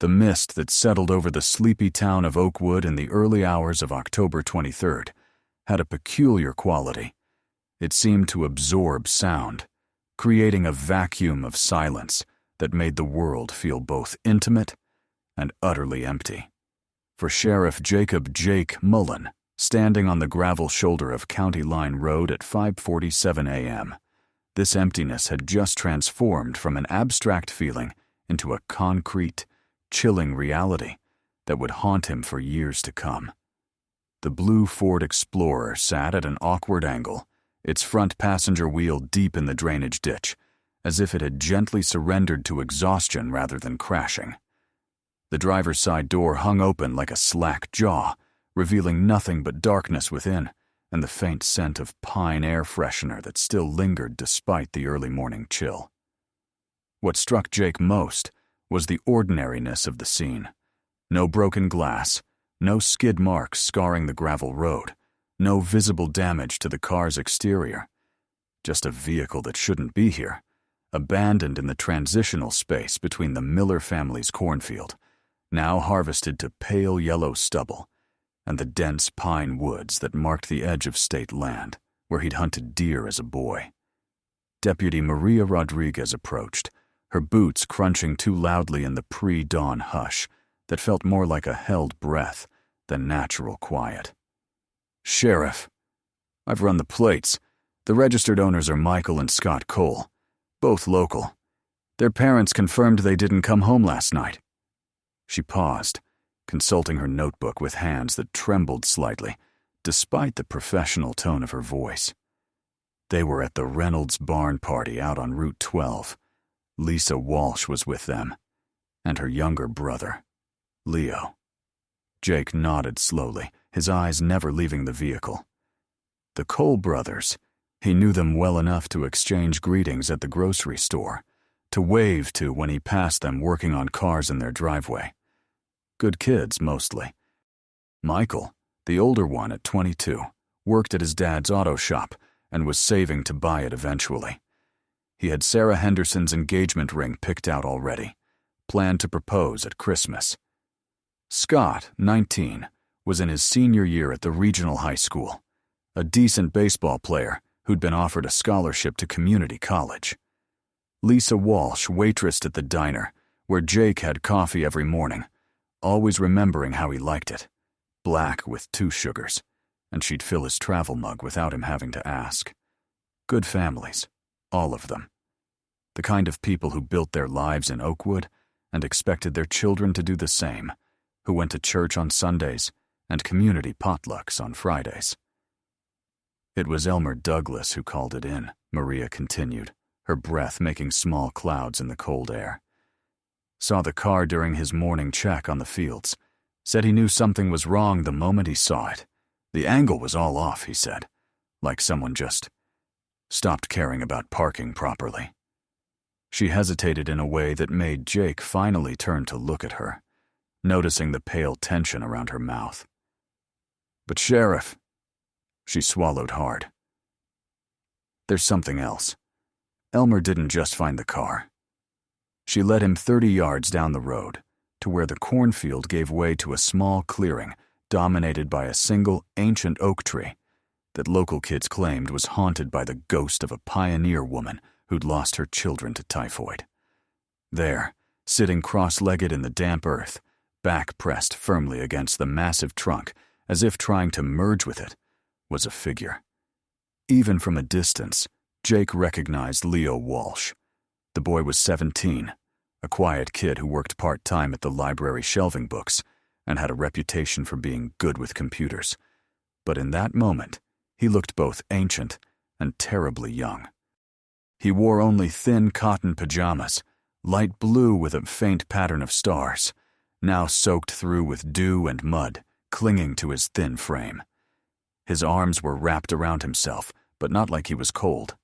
The mist that settled over the sleepy town of Oakwood in the early hours of October 23rd had a peculiar quality. It seemed to absorb sound, creating a vacuum of silence that made the world feel both intimate and utterly empty. For Sheriff Jacob Jake Mullen, standing on the gravel shoulder of County Line Road at 5:47 a.m., this emptiness had just transformed from an abstract feeling into a concrete, chilling reality that would haunt him for years to come. The blue Ford Explorer sat at an awkward angle, its front passenger wheel deep in the drainage ditch, as if it had gently surrendered to exhaustion rather than crashing. The driver's side door hung open like a slack jaw, revealing nothing but darkness within and the faint scent of pine air freshener that still lingered despite the early morning chill. What struck Jake most was the ordinariness of the scene. No broken glass, no skid marks scarring the gravel road, no visible damage to the car's exterior. Just a vehicle that shouldn't be here, abandoned in the transitional space between the Miller family's cornfield, now harvested to pale yellow stubble, and the dense pine woods that marked the edge of state land where he'd hunted deer as a boy. Deputy Maria Rodriguez approached, her boots crunching too loudly in the pre-dawn hush that felt more like a held breath than natural quiet. "Sheriff, I've run the plates. The registered owners are Michael and Scott Cole, both local. Their parents confirmed they didn't come home last night." She paused, consulting her notebook with hands that trembled slightly, despite the professional tone of her voice. They were at the Reynolds Barn party out on Route 12. Lisa Walsh was with them, and her younger brother, Leo. Jake nodded slowly, his eyes never leaving the vehicle. The Cole brothers, he knew them well enough to exchange greetings at the grocery store, to wave to when he passed them working on cars in their driveway. Good kids, mostly. Michael, the older one at 22, worked at his dad's auto shop and was saving to buy it eventually. He had Sarah Henderson's engagement ring picked out already, planned to propose at Christmas. Scott, 19, was in his senior year at the regional high school, a decent baseball player who'd been offered a scholarship to community college. Lisa Walsh waitressed at the diner, where Jake had coffee every morning, always remembering how he liked it, black with 2 sugars, and she'd fill his travel mug without him having to ask. Good families, all of them. The kind of people who built their lives in Oakwood and expected their children to do the same, who went to church on Sundays and community potlucks on Fridays. It was Elmer Douglas who called it in, Maria continued, her breath making small clouds in the cold air. Saw the car during his morning check on the fields. Said he knew something was wrong the moment he saw it. The angle was all off, he said, like someone just stopped caring about parking properly. She hesitated in a way that made Jake finally turn to look at her, noticing the pale tension around her mouth. "But Sheriff," she swallowed hard. "There's something else. Elmer didn't just find the car." She led him 30 yards down the road, to where the cornfield gave way to a small clearing dominated by a single ancient oak tree that local kids claimed was haunted by the ghost of a pioneer woman who'd lost her children to typhoid. There, sitting cross-legged in the damp earth, back pressed firmly against the massive trunk as if trying to merge with it, was a figure. Even from a distance, Jake recognized Leo Walsh. The boy was 17, a quiet kid who worked part-time at the library shelving books and had a reputation for being good with computers. But in that moment, he looked both ancient and terribly young. He wore only thin cotton pajamas, light blue with a faint pattern of stars, now soaked through with dew and mud, clinging to his thin frame. His arms were wrapped around himself, but not like he was cold.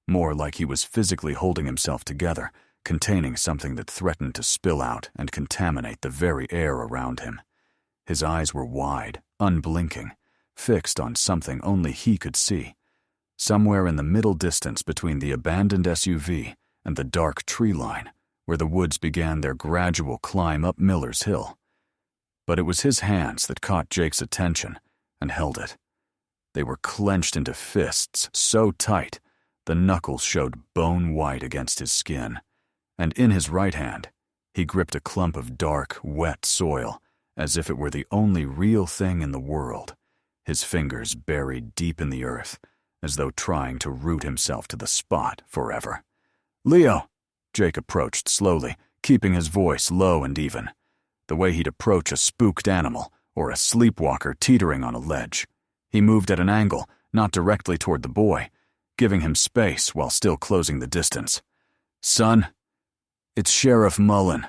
More like he was physically holding himself together, containing something that threatened to spill out and contaminate the very air around him. His eyes were wide, unblinking, fixed on something only he could see, somewhere in the middle distance between the abandoned SUV and the dark tree line, where the woods began their gradual climb up Miller's Hill. But it was his hands that caught Jake's attention and held it. They were clenched into fists so tight the knuckles showed bone white against his skin, and in his right hand he gripped a clump of dark, wet soil as if it were the only real thing in the world, his fingers buried deep in the earth, as though trying to root himself to the spot forever. "Leo!" Jake approached slowly, keeping his voice low and even, the way he'd approach a spooked animal or a sleepwalker teetering on a ledge. He moved at an angle, not directly toward the boy, giving him space while still closing the distance. "Son, it's Sheriff Mullen.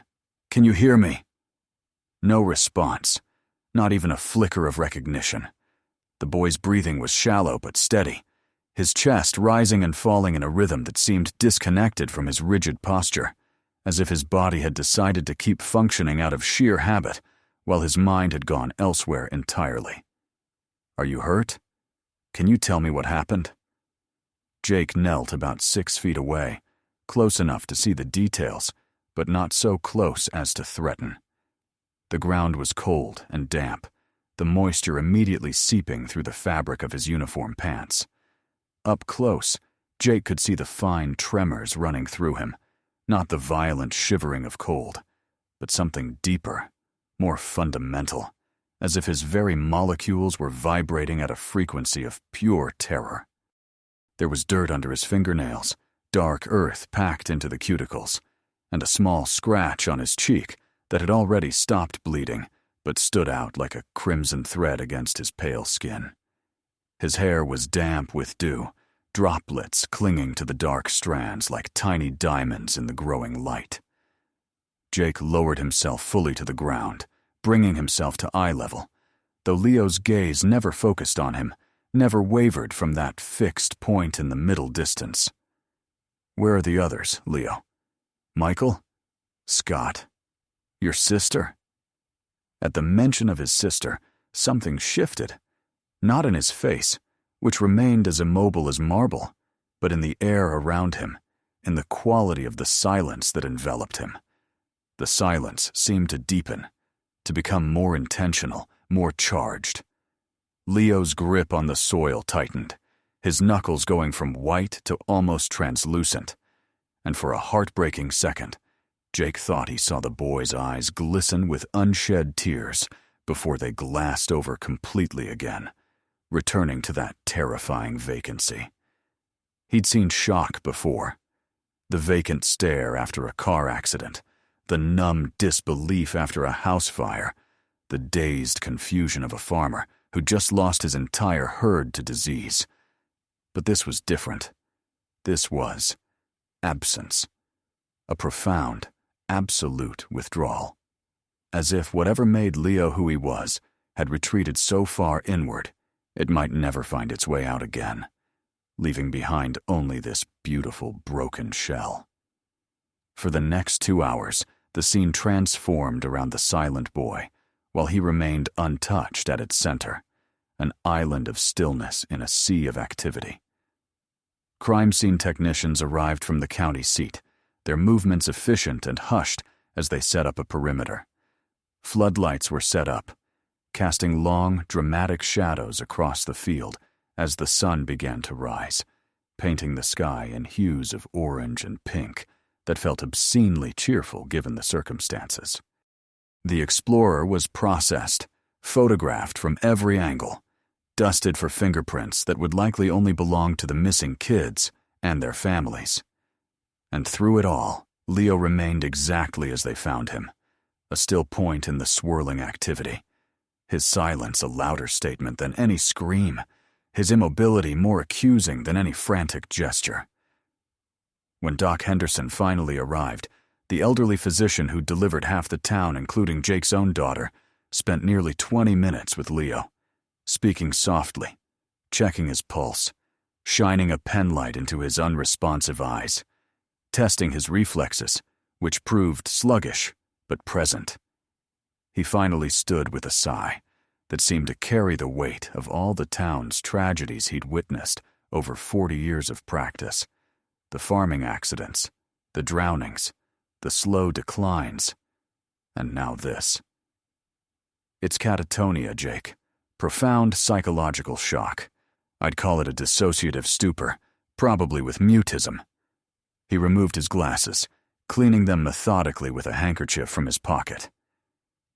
Can you hear me?" No response, not even a flicker of recognition. The boy's breathing was shallow but steady, his chest rising and falling in a rhythm that seemed disconnected from his rigid posture, as if his body had decided to keep functioning out of sheer habit, while his mind had gone elsewhere entirely. "Are you hurt? Can you tell me what happened?" Jake knelt about 6 feet away, close enough to see the details, but not so close as to threaten. The ground was cold and damp, the moisture immediately seeping through the fabric of his uniform pants. Up close, Jake could see the fine tremors running through him, not the violent shivering of cold, but something deeper, more fundamental, as if his very molecules were vibrating at a frequency of pure terror. There was dirt under his fingernails, dark earth packed into the cuticles, and a small scratch on his cheek that had already stopped bleeding but stood out like a crimson thread against his pale skin. His hair was damp with dew, droplets clinging to the dark strands like tiny diamonds in the growing light. Jake lowered himself fully to the ground, bringing himself to eye level, though Leo's gaze never focused on him, never wavered from that fixed point in the middle distance. "Where are the others, Leo? Michael? Scott? Your sister?" At the mention of his sister, something shifted, not in his face, which remained as immobile as marble, but in the air around him, in the quality of the silence that enveloped him. The silence seemed to deepen, to become more intentional, more charged. Leo's grip on the soil tightened, his knuckles going from white to almost translucent, and for a heartbreaking second, Jake thought he saw the boy's eyes glisten with unshed tears before they glassed over completely again, returning to that terrifying vacancy. He'd seen shock before. The vacant stare after a car accident, the numb disbelief after a house fire, the dazed confusion of a farmer who just lost his entire herd to disease. But this was different. This was absence. A profound, absolute withdrawal. As if whatever made Leo who he was had retreated so far inward, it might never find its way out again, leaving behind only this beautiful broken shell. For the next 2 hours, the scene transformed around the silent boy, while he remained untouched at its center, an island of stillness in a sea of activity. Crime scene technicians arrived from the county seat, their movements efficient and hushed as they set up a perimeter. Floodlights were set up, casting long, dramatic shadows across the field as the sun began to rise, painting the sky in hues of orange and pink that felt obscenely cheerful given the circumstances. The explorer was processed, photographed from every angle, dusted for fingerprints that would likely only belong to the missing kids and their families. And through it all, Leo remained exactly as they found him, a still point in the swirling activity, his silence a louder statement than any scream, his immobility more accusing than any frantic gesture. When Doc Henderson finally arrived, the elderly physician who delivered half the town, including Jake's own daughter, spent nearly 20 minutes with Leo, speaking softly, checking his pulse, shining a penlight into his unresponsive eyes, testing his reflexes, which proved sluggish but present. He finally stood with a sigh that seemed to carry the weight of all the town's tragedies he'd witnessed over 40 years of practice: the farming accidents, the drownings, the slow declines, and now this. It's catatonia, Jake. Profound psychological shock. I'd call it a dissociative stupor, probably with mutism. He removed his glasses, cleaning them methodically with a handkerchief from his pocket.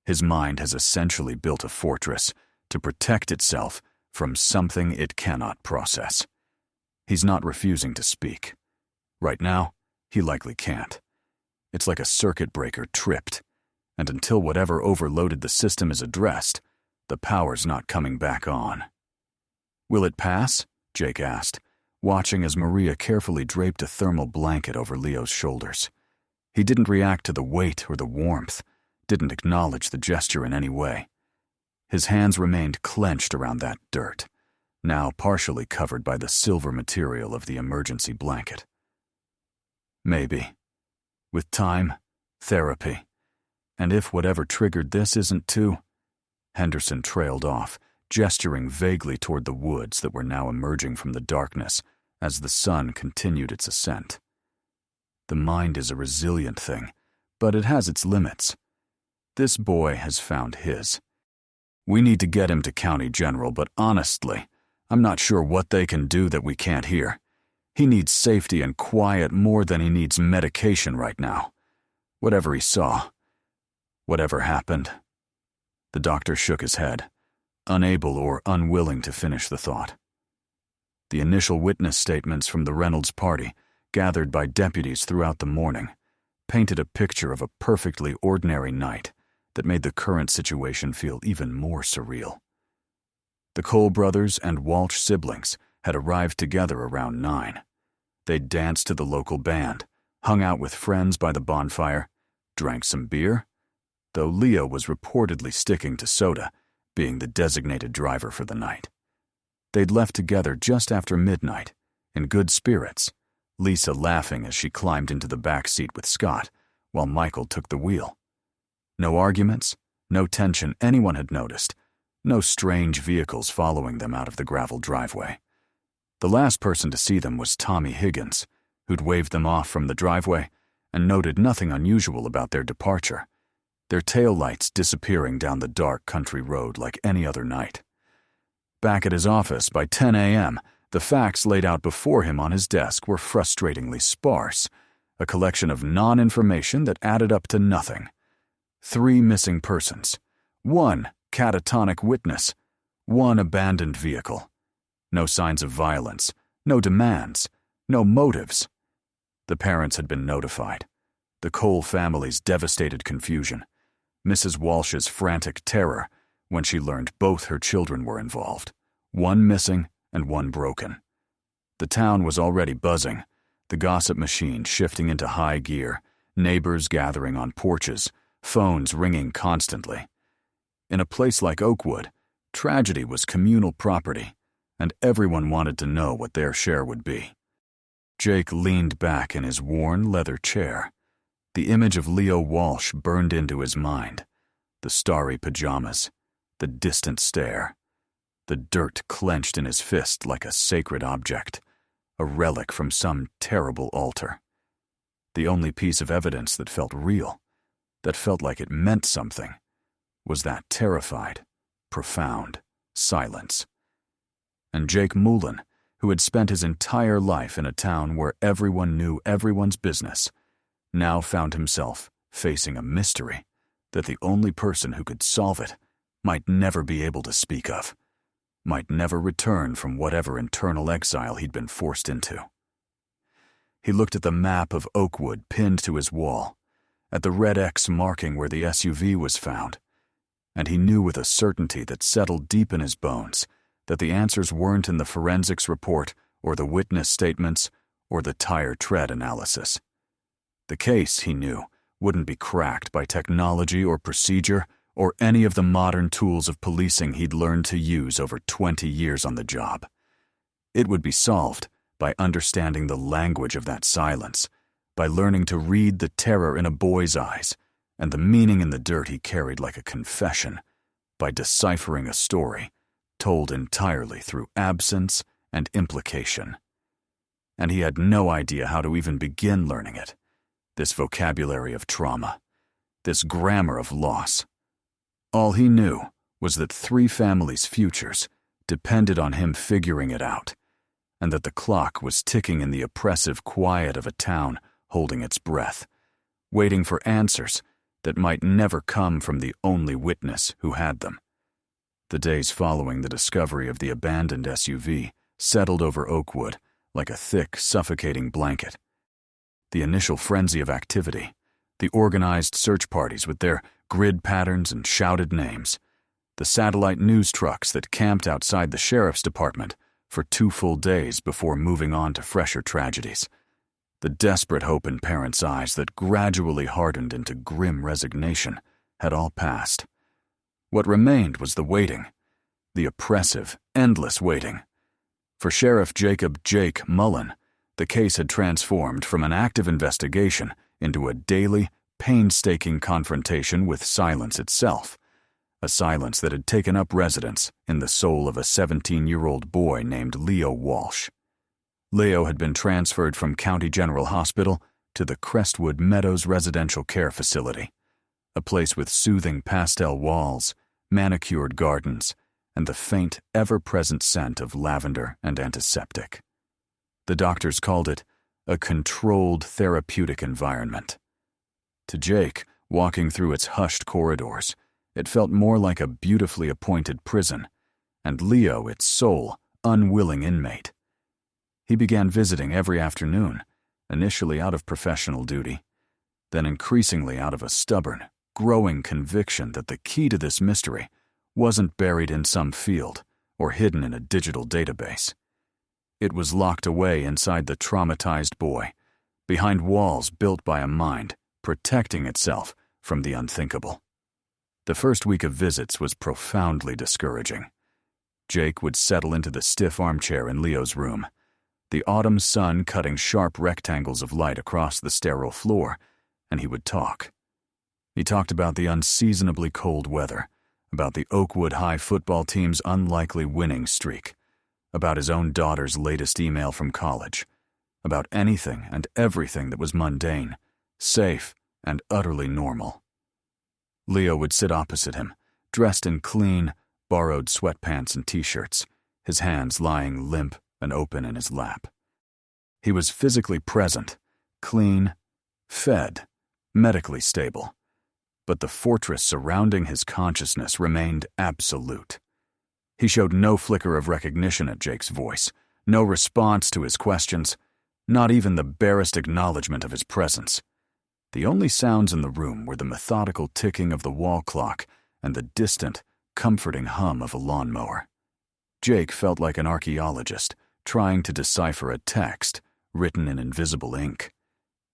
His mind has essentially built a fortress to protect itself from something it cannot process. He's not refusing to speak. Right now, he likely can't. It's like a circuit breaker tripped, and until whatever overloaded the system is addressed, the power's not coming back on. "Will it pass?" Jake asked, watching as Maria carefully draped a thermal blanket over Leo's shoulders. He didn't react to the weight or the warmth, didn't acknowledge the gesture in any way. His hands remained clenched around that dirt, now partially covered by the silver material of the emergency blanket. Maybe. With time, therapy, and if whatever triggered this isn't too... Henderson trailed off, gesturing vaguely toward the woods that were now emerging from the darkness as the sun continued its ascent. The mind is a resilient thing, but it has its limits. This boy has found his. We need to get him to County General, but honestly, I'm not sure what they can do that we can't hear. He needs safety and quiet more than he needs medication right now. Whatever he saw, whatever happened. The doctor shook his head, unable or unwilling to finish the thought. The initial witness statements from the Reynolds party, gathered by deputies throughout the morning, painted a picture of a perfectly ordinary night that made the current situation feel even more surreal. The Cole brothers and Walsh siblings had arrived together around 9. They'd danced to the local band, hung out with friends by the bonfire, drank some beer, though Leo was reportedly sticking to soda, being the designated driver for the night. They'd left together just after midnight, in good spirits, Lisa laughing as she climbed into the back seat with Scott, while Michael took the wheel. No arguments, no tension anyone had noticed, no strange vehicles following them out of the gravel driveway. The last person to see them was Tommy Higgins, who'd waved them off from the driveway and noted nothing unusual about their departure, their taillights disappearing down the dark country road like any other night. Back at his office by 10 a.m., the facts laid out before him on his desk were frustratingly sparse, a collection of non-information that added up to nothing. 3 missing persons, 1 catatonic witness, 1 abandoned vehicle. No signs of violence, no demands, no motives. The parents had been notified. The Cole family's devastated confusion. Mrs. Walsh's frantic terror when she learned both her children were involved, 1 missing and 1 broken. The town was already buzzing, the gossip machine shifting into high gear, neighbors gathering on porches, phones ringing constantly. In a place like Oakwood, tragedy was communal property, and everyone wanted to know what their share would be. Jake leaned back in his worn leather chair. The image of Leo Walsh burned into his mind. The starry pajamas, the distant stare, the dirt clenched in his fist like a sacred object, a relic from some terrible altar. The only piece of evidence that felt real, that felt like it meant something, was that terrified, profound silence. And Jake Mullen, who had spent his entire life in a town where everyone knew everyone's business, now found himself facing a mystery that the only person who could solve it might never be able to speak of, might never return from whatever internal exile he'd been forced into. He looked at the map of Oakwood pinned to his wall, at the red X marking where the SUV was found, and he knew with a certainty that settled deep in his bones that the answers weren't in the forensics report or the witness statements or the tire tread analysis. The case, he knew, wouldn't be cracked by technology or procedure or any of the modern tools of policing he'd learned to use over 20 years on the job. It would be solved by understanding the language of that silence, by learning to read the terror in a boy's eyes and the meaning in the dirt he carried like a confession, by deciphering a story told entirely through absence and implication. And he had no idea how to even begin learning it. this vocabulary of trauma, this grammar of loss. All he knew was that 3 families' futures depended on him figuring it out, and that the clock was ticking in the oppressive quiet of a town holding its breath, waiting for answers that might never come from the only witness who had them. The days following the discovery of the abandoned SUV settled over Oakwood like a thick, suffocating blanket. The initial frenzy of activity, the organized search parties with their grid patterns and shouted names, the satellite news trucks that camped outside the sheriff's department for 2 full days before moving on to fresher tragedies, the desperate hope in parents' eyes that gradually hardened into grim resignation had all passed. What remained was the waiting, the oppressive, endless waiting. For Sheriff Jake Mullen, the case had transformed from an active investigation into a daily, painstaking confrontation with silence itself, a silence that had taken up residence in the soul of a 17-year-old boy named Leo Walsh. Leo had been transferred from County General Hospital to the Crestwood Meadows Residential Care Facility, a place with soothing pastel walls, manicured gardens, and the faint, ever-present scent of lavender and antiseptic. The doctors called it a controlled therapeutic environment. To Jake, walking through its hushed corridors, it felt more like a beautifully appointed prison, and Leo its sole, unwilling inmate. He began visiting every afternoon, initially out of professional duty, then increasingly out of a stubborn, growing conviction that the key to this mystery wasn't buried in some field or hidden in a digital database. It was locked away inside the traumatized boy, behind walls built by a mind protecting itself from the unthinkable. The first week of visits was profoundly discouraging. Jake would settle into the stiff armchair in Leo's room, the autumn sun cutting sharp rectangles of light across the sterile floor, and he would talk. He talked about the unseasonably cold weather, about the Oakwood High football team's unlikely winning streak, about his own daughter's latest email from college, about anything and everything that was mundane, safe, and utterly normal. Leo would sit opposite him, dressed in clean, borrowed sweatpants and t-shirts, his hands lying limp and open in his lap. He was physically present, clean, fed, medically stable, but the fortress surrounding his consciousness remained absolute. He showed no flicker of recognition at Jake's voice, no response to his questions, not even the barest acknowledgement of his presence. The only sounds in the room were the methodical ticking of the wall clock and the distant, comforting hum of a lawnmower. Jake felt like an archaeologist trying to decipher a text written in invisible ink.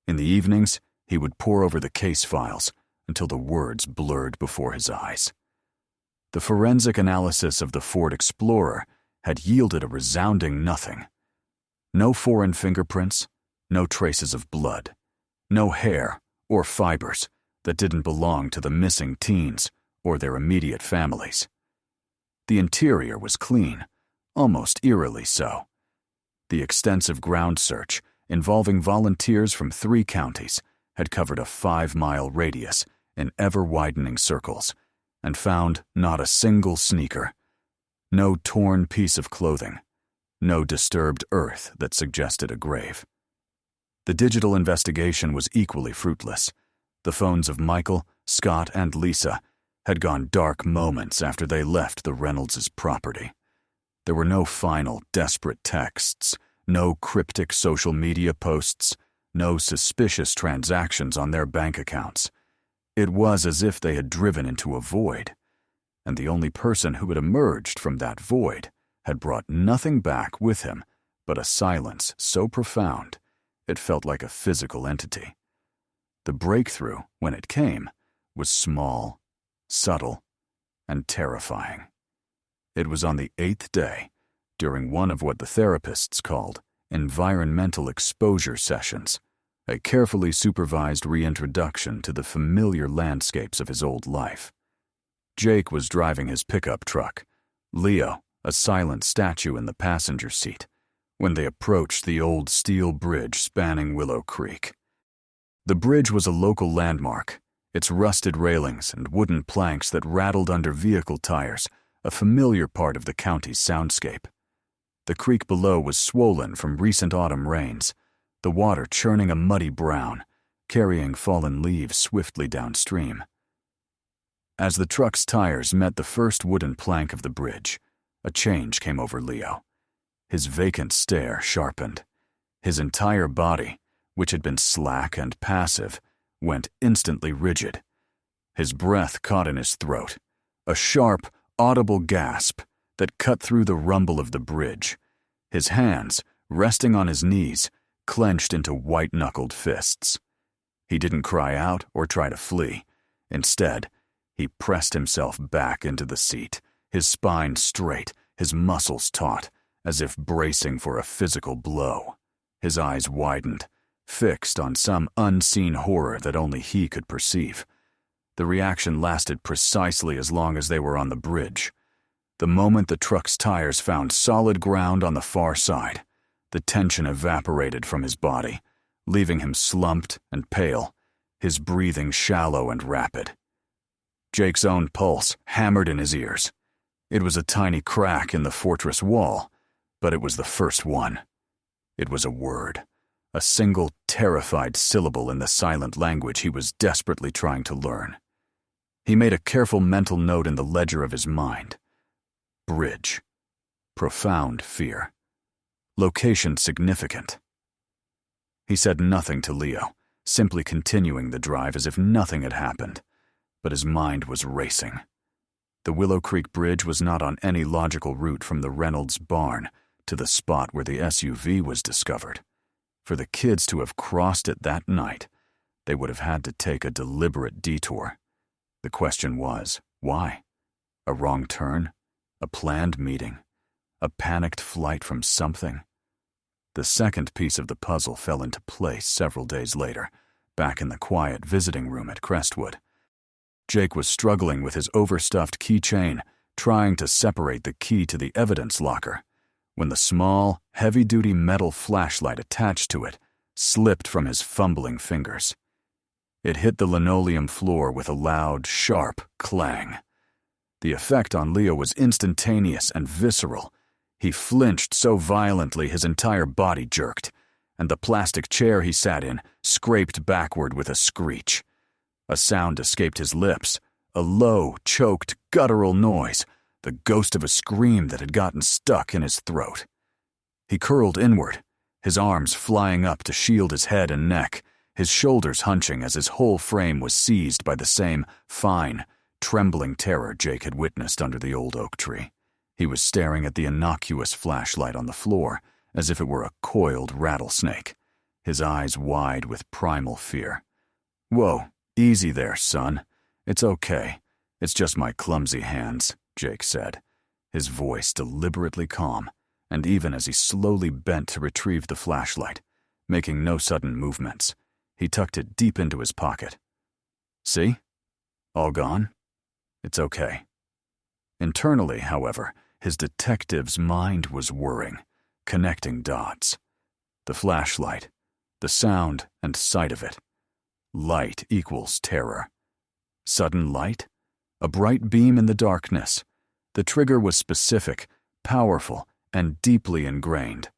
In the evenings, he would pore over the case files until the words blurred before his eyes. The forensic analysis of the Ford Explorer had yielded a resounding nothing. No foreign fingerprints, no traces of blood, no hair or fibers that didn't belong to the missing teens or their immediate families. The interior was clean, almost eerily so. The extensive ground search, involving volunteers from 3 counties, had covered a 5-mile radius in ever-widening circles, and found not a single sneaker, no torn piece of clothing, no disturbed earth that suggested a grave. The digital investigation was equally fruitless. The phones of Michael, Scott, and Lisa had gone dark moments after they left the Reynolds' property. There were no final, desperate texts, no cryptic social media posts, no suspicious transactions on their bank accounts. It was as if they had driven into a void, and the only person who had emerged from that void had brought nothing back with him but a silence so profound it felt like a physical entity. The breakthrough, when it came, was small, subtle, and terrifying. It was on the 8th day, during one of what the therapists called environmental exposure sessions, a carefully supervised reintroduction to the familiar landscapes of his old life. Jake was driving his pickup truck, Leo, a silent statue in the passenger seat, when they approached the old steel bridge spanning Willow Creek. The bridge was a local landmark, its rusted railings and wooden planks that rattled under vehicle tires, a familiar part of the county's soundscape. The creek below was swollen from recent autumn rains, the water churning a muddy brown, carrying fallen leaves swiftly downstream. As the truck's tires met the first wooden plank of the bridge, a change came over Leo. His vacant stare sharpened. His entire body, which had been slack and passive, went instantly rigid. His breath caught in his throat, a sharp, audible gasp that cut through the rumble of the bridge. His hands, resting on his knees, clenched into white-knuckled fists. He didn't cry out or try to flee. Instead, he pressed himself back into the seat, his spine straight, his muscles taut, as if bracing for a physical blow. His eyes widened, fixed on some unseen horror that only he could perceive. The reaction lasted precisely as long as they were on the bridge. The moment the truck's tires found solid ground on the far side, the tension evaporated from his body, leaving him slumped and pale, his breathing shallow and rapid. Jake's own pulse hammered in his ears. It was a tiny crack in the fortress wall, but it was the first one. It was a word, a single terrified syllable in the silent language he was desperately trying to learn. He made a careful mental note in the ledger of his mind. Bridge. Profound fear. Location significant. He said nothing to Leo, simply continuing the drive as if nothing had happened, but his mind was racing. The Willow Creek Bridge was not on any logical route from the Reynolds barn to the spot where the SUV was discovered. For the kids to have crossed it that night, they would have had to take a deliberate detour. The question was, why? A wrong turn? A planned meeting? A panicked flight from something? The second piece of the puzzle fell into place several days later, back in the quiet visiting room at Crestwood. Jake was struggling with his overstuffed keychain, trying to separate the key to the evidence locker, when the small, heavy-duty metal flashlight attached to it slipped from his fumbling fingers. It hit the linoleum floor with a loud, sharp clang. The effect on Leo was instantaneous and visceral. He flinched so violently his entire body jerked, and the plastic chair he sat in scraped backward with a screech. A sound escaped his lips, a low, choked, guttural noise, the ghost of a scream that had gotten stuck in his throat. He curled inward, his arms flying up to shield his head and neck, his shoulders hunching as his whole frame was seized by the same fine, trembling terror Jake had witnessed under the old oak tree. He was staring at the innocuous flashlight on the floor as if it were a coiled rattlesnake, his eyes wide with primal fear. "Whoa, easy there, son. It's okay. It's just my clumsy hands," Jake said, his voice deliberately calm, and even as he slowly bent to retrieve the flashlight, making no sudden movements, he tucked it deep into his pocket. "See? All gone? It's okay." Internally, however, his detective's mind was whirring, connecting dots. The flashlight, the sound and sight of it. Light equals terror. Sudden light? A bright beam in the darkness. The trigger was specific, powerful, and deeply ingrained.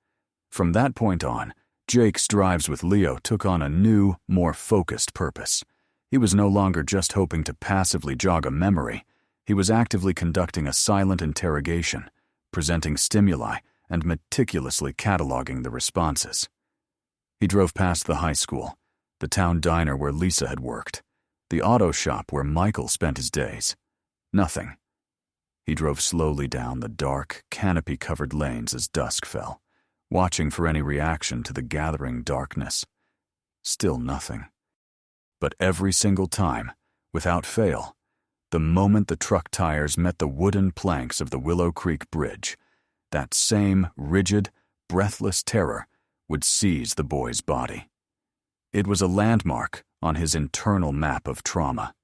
From that point on, Jake's drives with Leo took on a new, more focused purpose. He was no longer just hoping to passively jog a memory. He was actively conducting a silent interrogation, presenting stimuli, and meticulously cataloging the responses. He drove past the high school, the town diner where Lisa had worked, the auto shop where Michael spent his days. Nothing. He drove slowly down the dark, canopy-covered lanes as dusk fell, watching for any reaction to the gathering darkness. Still nothing. But every single time, without fail, the moment the truck tires met the wooden planks of the Willow Creek Bridge, that same rigid, breathless terror would seize the boy's body. It was a landmark on his internal map of trauma.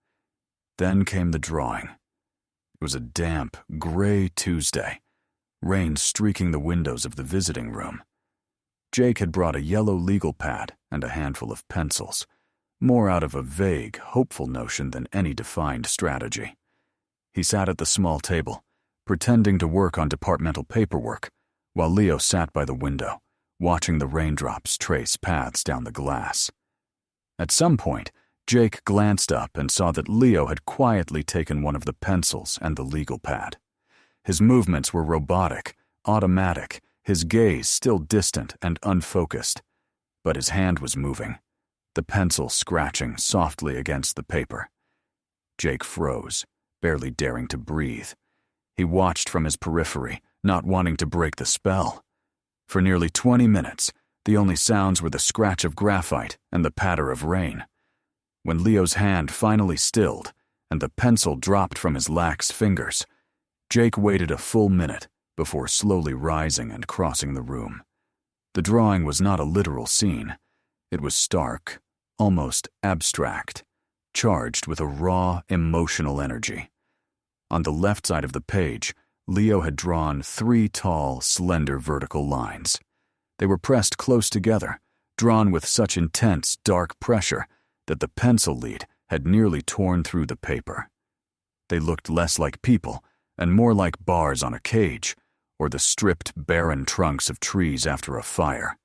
Then came the drawing. It was a damp, gray Tuesday, rain streaking the windows of the visiting room. Jake had brought a yellow legal pad and a handful of pencils, more out of a vague, hopeful notion than any defined strategy. He sat at the small table, pretending to work on departmental paperwork, while Leo sat by the window, watching the raindrops trace paths down the glass. At some point, Jake glanced up and saw that Leo had quietly taken one of the pencils and the legal pad. His movements were robotic, automatic, his gaze still distant and unfocused. But his hand was moving, the pencil scratching softly against the paper. Jake froze, barely daring to breathe. He watched from his periphery, not wanting to break the spell. For nearly 20 minutes, the only sounds were the scratch of graphite and the patter of rain. When Leo's hand finally stilled and the pencil dropped from his lax fingers, Jake waited a full minute before slowly rising and crossing the room. The drawing was not a literal scene. It was stark, almost abstract, charged with a raw, emotional energy. On the left side of the page, Leo had drawn 3 tall, slender vertical lines. They were pressed close together, drawn with such intense, dark pressure that the pencil lead had nearly torn through the paper. They looked less like people and more like bars on a cage, or the stripped, barren trunks of trees after a fire.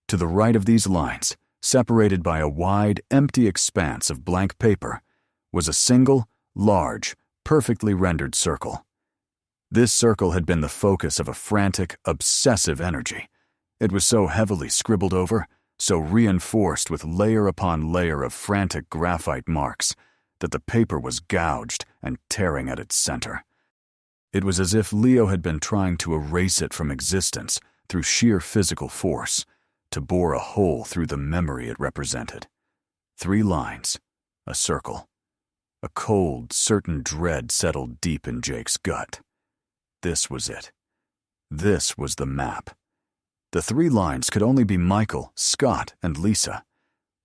To the right of these lines, separated by a wide, empty expanse of blank paper, was a single, large, perfectly rendered circle. This circle had been the focus of a frantic, obsessive energy. It was so heavily scribbled over, so reinforced with layer upon layer of frantic graphite marks, that the paper was gouged and tearing at its center. It was as if Leo had been trying to erase it from existence through sheer physical force, to bore a hole through the memory it represented. 3 lines, a circle. A cold, certain dread settled deep in Jake's gut. This was it. This was the map. The 3 lines could only be Michael, Scott, and Lisa.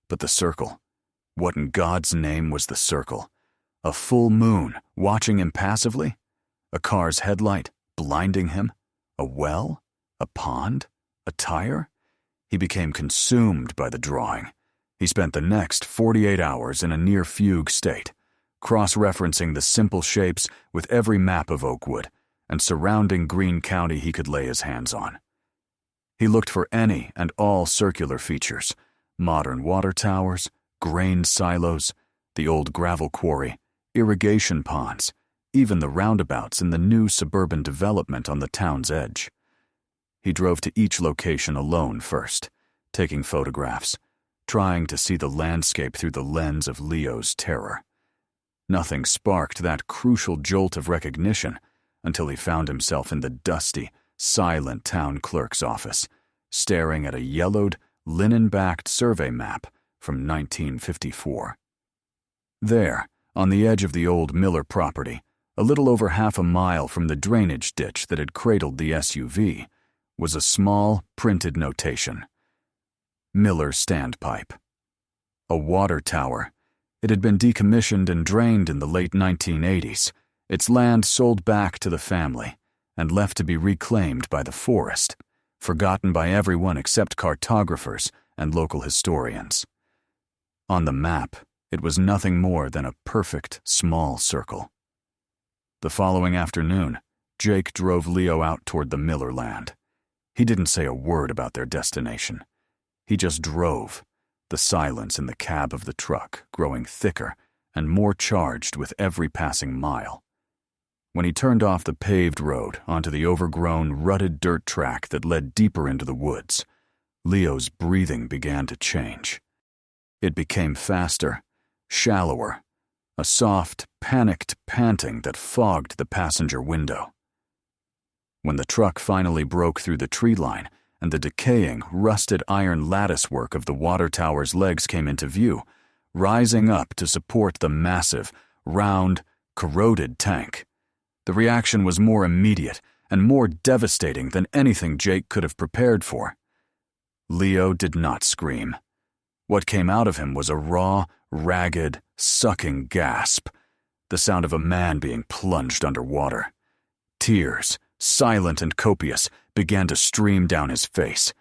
But the circle. What in God's name was the circle? A full moon, watching him passively? A car's headlight, blinding him? A well? A pond? A tire? He became consumed by the drawing. He spent the next 48 hours in a near-fugue state, cross-referencing the simple shapes with every map of Oakwood and surrounding Greene County he could lay his hands on. He looked for any and all circular features, modern water towers, grain silos, the old gravel quarry, irrigation ponds, even the roundabouts in the new suburban development on the town's edge. He drove to each location alone first, taking photographs, trying to see the landscape through the lens of Leo's terror. Nothing sparked that crucial jolt of recognition until he found himself in the dusty, silent town clerk's office, staring at a yellowed, linen-backed survey map from 1954. There, on the edge of the old Miller property, a little over half a mile from the drainage ditch that had cradled the SUV, was a small, printed notation. Miller Standpipe. A water tower. It had been decommissioned and drained in the late 1980s, its land sold back to the family, and left to be reclaimed by the forest, forgotten by everyone except cartographers and local historians. On the map, it was nothing more than a perfect, small circle. The following afternoon, Jake drove Leo out toward the Miller land. He didn't say a word about their destination. He just drove, the silence in the cab of the truck growing thicker and more charged with every passing mile. When he turned off the paved road onto the overgrown, rutted dirt track that led deeper into the woods, Leo's breathing began to change. It became faster, shallower, a soft, panicked panting that fogged the passenger window. When the truck finally broke through the tree line and the decaying, rusted iron latticework of the water tower's legs came into view, rising up to support the massive, round, corroded tank, the reaction was more immediate and more devastating than anything Jake could have prepared for. Leo did not scream. What came out of him was a raw, ragged, sucking gasp, the sound of a man being plunged underwater. Tears, silent and copious, began to stream down his face.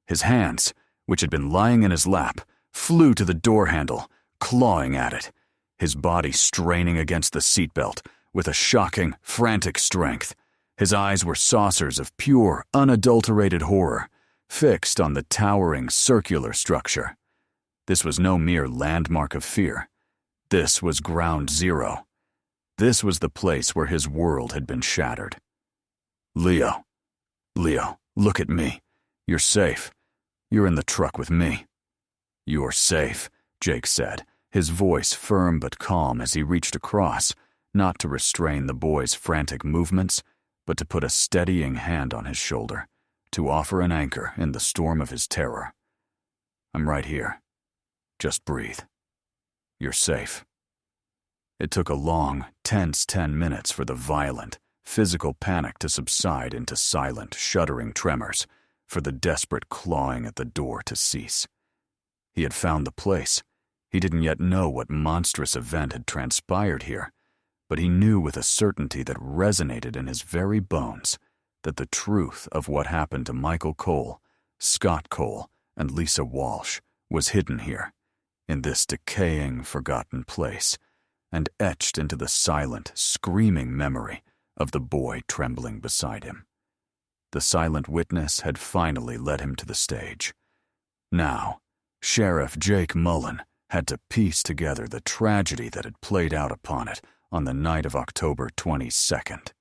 His hands, which had been lying in his lap, flew to the door handle, clawing at it, his body straining against the seatbelt with a shocking, frantic strength. His eyes were saucers of pure, unadulterated horror, fixed on the towering circular structure. This was no mere landmark of fear. This was ground zero. This was the place where his world had been shattered. Leo, look at me. You're safe. You're in the truck with me. You're safe, Jake said, his voice firm but calm as he reached across, not to restrain the boy's frantic movements, but to put a steadying hand on his shoulder, to offer an anchor in the storm of his terror. I'm right here. Just breathe. You're safe. It took a long, tense 10 minutes for the violent, physical panic to subside into silent, shuddering tremors, for the desperate clawing at the door to cease. He had found the place. He didn't yet know what monstrous event had transpired here, but he knew with a certainty that resonated in his very bones that the truth of what happened to Michael Cole, Scott Cole, and Lisa Walsh was hidden here, in this decaying, forgotten place, and etched into the silent, screaming memory of the boy trembling beside him. The silent witness had finally led him to the stage. Now, Sheriff Jake Mullen had to piece together the tragedy that had played out upon it on the night of October 22nd.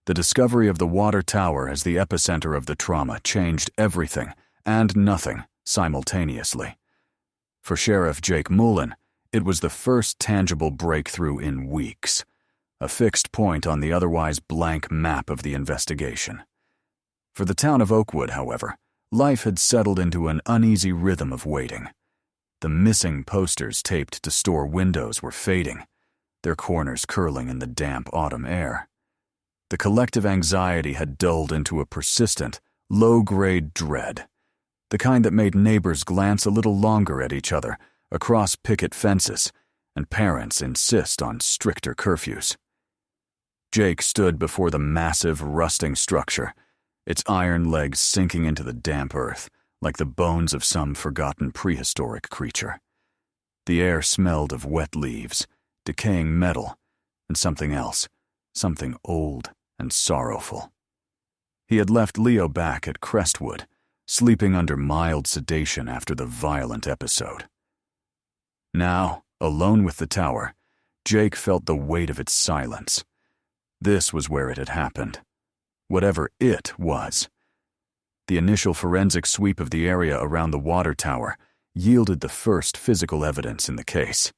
The discovery of the water tower as the epicenter of the trauma changed everything and nothing simultaneously. For Sheriff Jake Mullen, it was the first tangible breakthrough in weeks, a fixed point on the otherwise blank map of the investigation. For the town of Oakwood, however, life had settled into an uneasy rhythm of waiting. The missing posters taped to store windows were fading, their corners curling in the damp autumn air. The collective anxiety had dulled into a persistent, low-grade dread, the kind that made neighbors glance a little longer at each other across picket fences, and parents insist on stricter curfews. Jake stood before the massive, rusting structure, its iron legs sinking into the damp earth like the bones of some forgotten prehistoric creature. The air smelled of wet leaves, decaying metal, and something else, something old and sorrowful. He had left Leo back at Crestwood, sleeping under mild sedation after the violent episode. Now, alone with the tower, Jake felt the weight of its silence. This was where it had happened. Whatever it was. The initial forensic sweep of the area around the water tower yielded the first physical evidence in the case.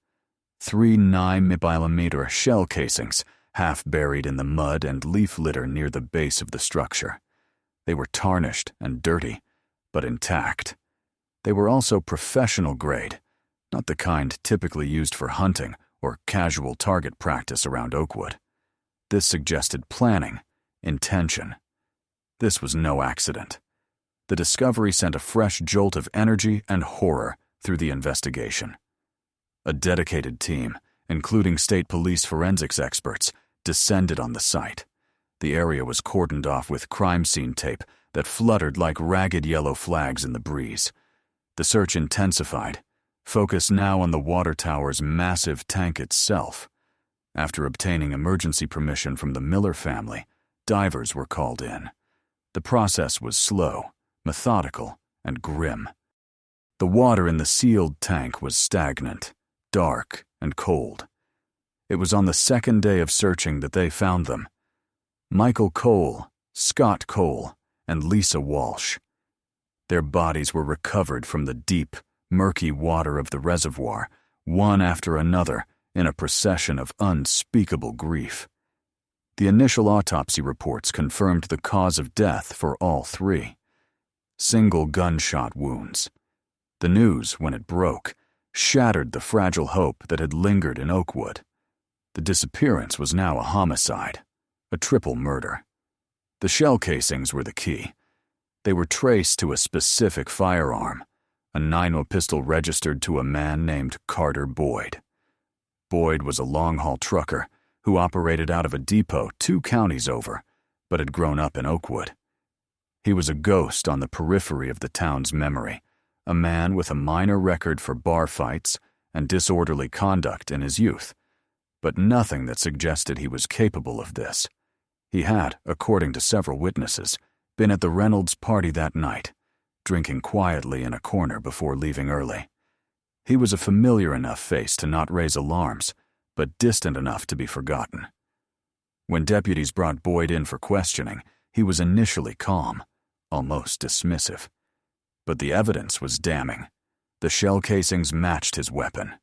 3 9mm shell casings, half buried in the mud and leaf litter near the base of the structure. They were tarnished and dirty, but intact. They were also professional grade, not the kind typically used for hunting or casual target practice around Oakwood. This suggested planning, intention. This was no accident. The discovery sent a fresh jolt of energy and horror through the investigation. A dedicated team, including state police forensics experts, descended on the site. The area was cordoned off with crime scene tape that fluttered like ragged yellow flags in the breeze. The search intensified, focused now on the water tower's massive tank itself. After obtaining emergency permission from the Miller family, divers were called in. The process was slow, methodical, and grim. The water in the sealed tank was stagnant, dark, and cold. It was on the second day of searching that they found them. Michael Cole, Scott Cole, and Lisa Walsh. Their bodies were recovered from the deep, murky water of the reservoir, one after another, in a procession of unspeakable grief. The initial autopsy reports confirmed the cause of death for all 3. Single gunshot wounds. The news, when it broke, shattered the fragile hope that had lingered in Oakwood. The disappearance was now a homicide, a triple murder. The shell casings were the key. They were traced to a specific firearm, a 9mm pistol registered to a man named Carter Boyd. Boyd was a long-haul trucker who operated out of a depot 2 counties over, but had grown up in Oakwood. He was a ghost on the periphery of the town's memory, a man with a minor record for bar fights and disorderly conduct in his youth, but nothing that suggested he was capable of this. He had, according to several witnesses, been at the Reynolds party that night, drinking quietly in a corner before leaving early. He was a familiar enough face to not raise alarms, but distant enough to be forgotten. When deputies brought Boyd in for questioning, he was initially calm, almost dismissive. But the evidence was damning. The shell casings matched his weapon.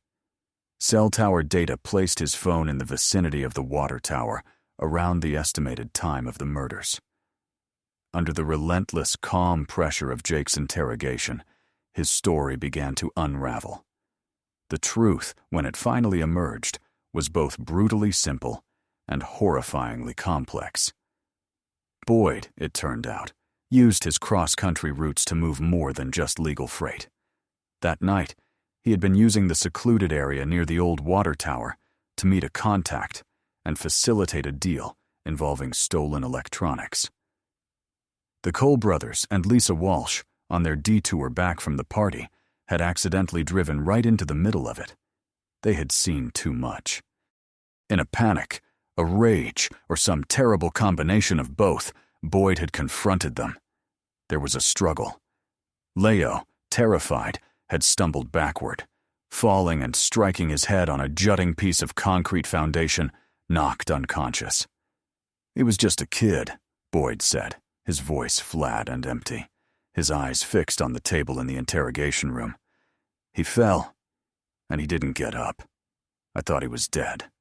Cell tower data placed his phone in the vicinity of the water tower around the estimated time of the murders. Under the relentless, calm pressure of Jake's interrogation, his story began to unravel. The truth, when it finally emerged, was both brutally simple and horrifyingly complex. Boyd, it turned out, used his cross-country routes to move more than just legal freight. That night, he had been using the secluded area near the old water tower to meet a contact and facilitate a deal involving stolen electronics. The Cole brothers and Lisa Walsh, on their detour back from the party, had accidentally driven right into the middle of it. They had seen too much. In a panic, a rage, or some terrible combination of both, Boyd had confronted them. There was a struggle. Leo, terrified, had stumbled backward, falling and striking his head on a jutting piece of concrete foundation, knocked unconscious. "He was just a kid," Boyd said, his voice flat and empty, his eyes fixed on the table in the interrogation room. "He fell, and he didn't get up. I thought he was dead.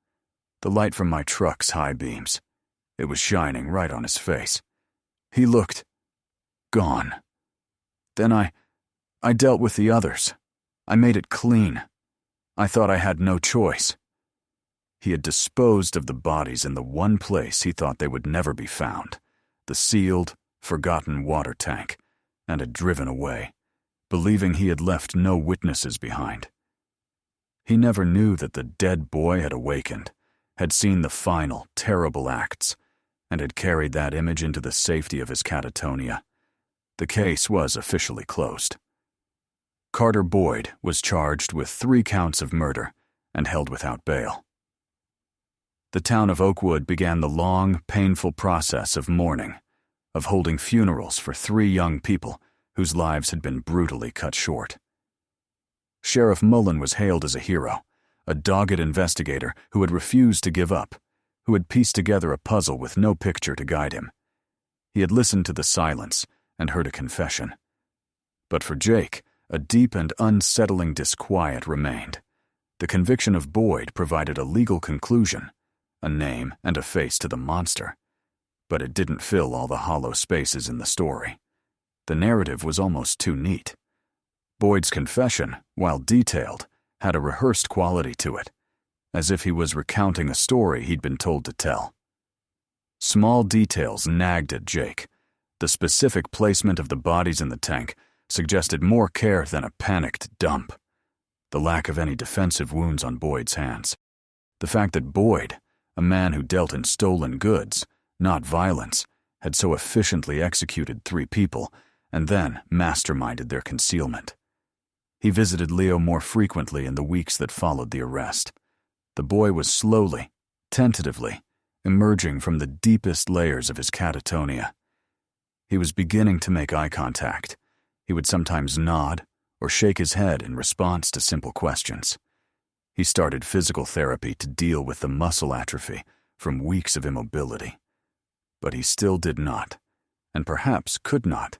The light from my truck's high beams. It was shining right on his face. He looked gone. Then I dealt with the others. I made it clean. I thought I had no choice." He had disposed of the bodies in the one place he thought they would never be found, the sealed, forgotten water tank, and had driven away, believing he had left no witnesses behind. He never knew that the dead boy had awakened, had seen the final, terrible acts, and had carried that image into the safety of his catatonia. The case was officially closed. Carter Boyd was charged with 3 counts of murder and held without bail. The town of Oakwood began the long, painful process of mourning, of holding funerals for 3 young people whose lives had been brutally cut short. Sheriff Mullen was hailed as a hero, a dogged investigator who had refused to give up, who had pieced together a puzzle with no picture to guide him. He had listened to the silence and heard a confession. But for Jake, a deep and unsettling disquiet remained. The conviction of Boyd provided a legal conclusion, a name and a face to the monster, but it didn't fill all the hollow spaces in the story. The narrative was almost too neat. Boyd's confession, while detailed, had a rehearsed quality to it, as if he was recounting a story he'd been told to tell. Small details nagged at Jake. The specific placement of the bodies in the tank suggested more care than a panicked dump. The lack of any defensive wounds on Boyd's hands. The fact that Boyd, a man who dealt in stolen goods, not violence, had so efficiently executed 3 people and then masterminded their concealment. He visited Leo more frequently in the weeks that followed the arrest. The boy was slowly, tentatively, emerging from the deepest layers of his catatonia. He was beginning to make eye contact. He would sometimes nod or shake his head in response to simple questions. He started physical therapy to deal with the muscle atrophy from weeks of immobility. But he still did not, and perhaps could not,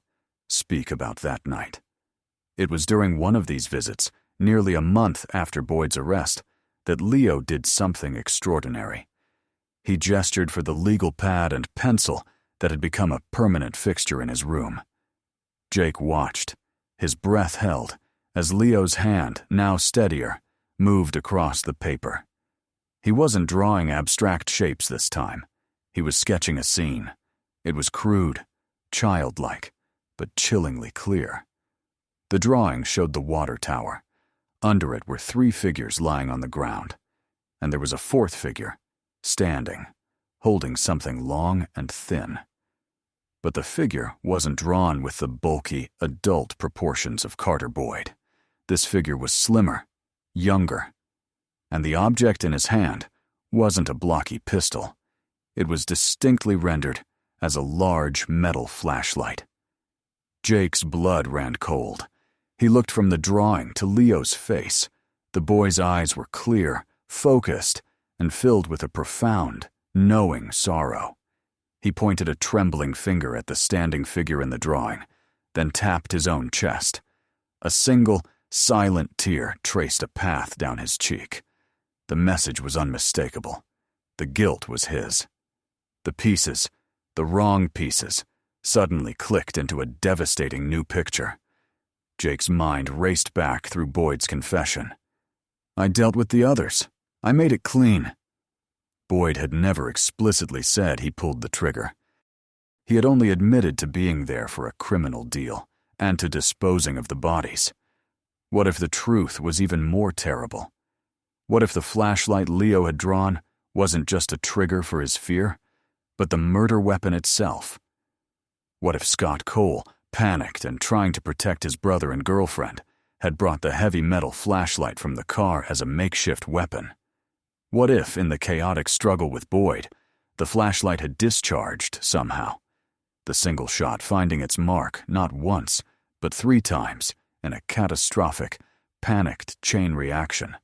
speak about that night. It was during one of these visits, nearly a month after Boyd's arrest, that Leo did something extraordinary. He gestured for the legal pad and pencil that had become a permanent fixture in his room. Jake watched, his breath held, as Leo's hand, now steadier, moved across the paper. He wasn't drawing abstract shapes this time. He was sketching a scene. It was crude, childlike, but chillingly clear. The drawing showed the water tower. Under it were 3 figures lying on the ground, and there was a 4th figure, standing, holding something long and thin. But the figure wasn't drawn with the bulky, adult proportions of Carter Boyd. This figure was slimmer, younger. And the object in his hand wasn't a blocky pistol. It was distinctly rendered as a large metal flashlight. Jake's blood ran cold. He looked from the drawing to Leo's face. The boy's eyes were clear, focused, and filled with a profound, knowing sorrow. He pointed a trembling finger at the standing figure in the drawing, then tapped his own chest. A single, silent tear traced a path down his cheek. The message was unmistakable. The guilt was his. The pieces, the wrong pieces, suddenly clicked into a devastating new picture. Jake's mind raced back through Boyd's confession. I dealt with the others. I made it clean. Boyd had never explicitly said he pulled the trigger. He had only admitted to being there for a criminal deal and to disposing of the bodies. What if the truth was even more terrible? What if the flashlight Leo had drawn wasn't just a trigger for his fear, but the murder weapon itself? What if Scott Cole, panicked and trying to protect his brother and girlfriend, had brought the heavy metal flashlight from the car as a makeshift weapon? What if, in the chaotic struggle with Boyd, the flashlight had discharged somehow, the single shot finding its mark not once, but 3 times in a catastrophic, panicked chain reaction?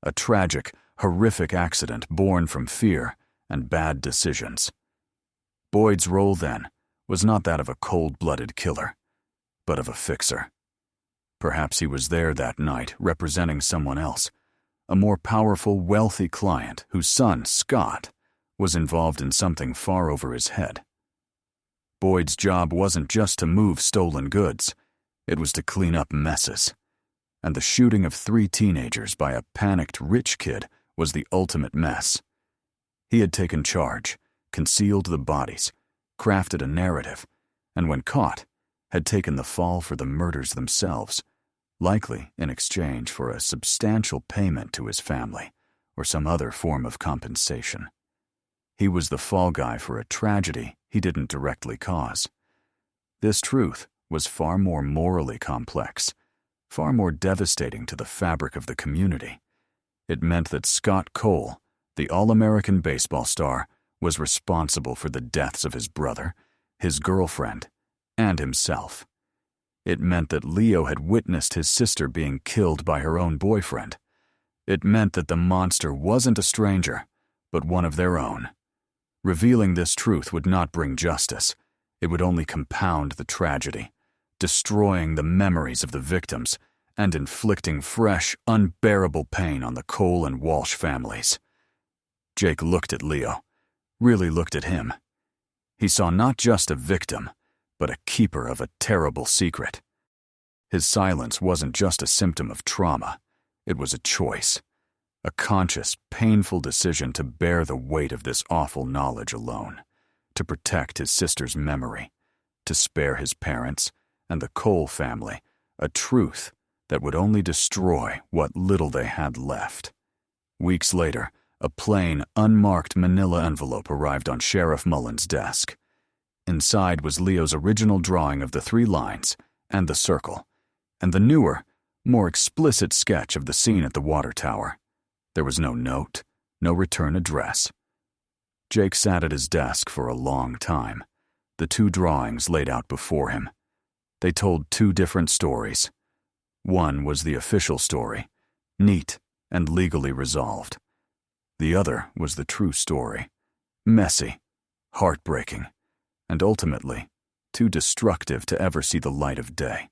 A tragic, horrific accident born from fear and bad decisions. Boyd's role, then, was not that of a cold-blooded killer, but of a fixer. Perhaps he was there that night representing someone else, a more powerful, wealthy client whose son, Scott, was involved in something far over his head. Boyd's job wasn't just to move stolen goods, it was to clean up messes. And the shooting of 3 teenagers by a panicked rich kid was the ultimate mess. He had taken charge, concealed the bodies, crafted a narrative, and when caught, had taken the fall for the murders themselves, likely in exchange for a substantial payment to his family or some other form of compensation. He was the fall guy for a tragedy he didn't directly cause. This truth was far more morally complex, far more devastating to the fabric of the community. It meant that Scott Cole, the All-American baseball star, was responsible for the deaths of his brother, his girlfriend, and himself. It meant that Leo had witnessed his sister being killed by her own boyfriend. It meant that the monster wasn't a stranger, but one of their own. Revealing this truth would not bring justice. It would only compound the tragedy, destroying the memories of the victims and inflicting fresh, unbearable pain on the Cole and Walsh families. Jake looked at Leo, really looked at him. He saw not just a victim, but a keeper of a terrible secret. His silence wasn't just a symptom of trauma, it was a choice, a conscious, painful decision to bear the weight of this awful knowledge alone, to protect his sister's memory, to spare his parents and the Cole family a truth that would only destroy what little they had left. Weeks later, a plain, unmarked manila envelope arrived on Sheriff Mullen's desk. Inside was Leo's original drawing of the 3 lines and the circle, and the newer, more explicit sketch of the scene at the water tower. There was no note, no return address. Jake sat at his desk for a long time, the 2 drawings laid out before him. They told 2 different stories. One was the official story, neat and legally resolved. The other was the true story, messy, heartbreaking, and ultimately too destructive to ever see the light of day.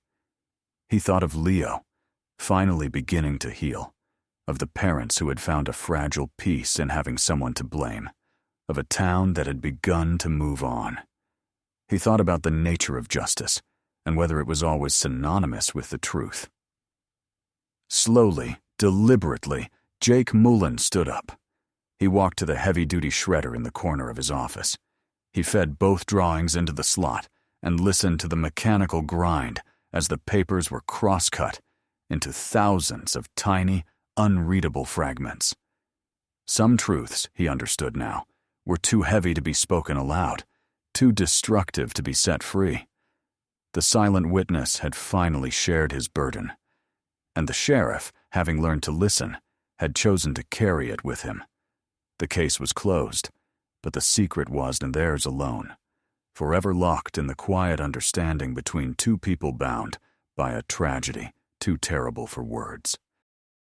He thought of Leo, finally beginning to heal, of the parents who had found a fragile peace in having someone to blame, of a town that had begun to move on. He thought about the nature of justice and whether it was always synonymous with the truth. Slowly, deliberately, Jake Mullen stood up. He walked to the heavy-duty shredder in the corner of his office. He fed both drawings into the slot and listened to the mechanical grind as the papers were cross-cut into thousands of tiny, unreadable fragments. Some truths, he understood now, were too heavy to be spoken aloud, too destructive to be set free. The silent witness had finally shared his burden, and the sheriff having learned to listen, had chosen to carry it with him. The case was closed, but the secret wasn't theirs alone, forever locked in the quiet understanding between two people bound by a tragedy too terrible for words.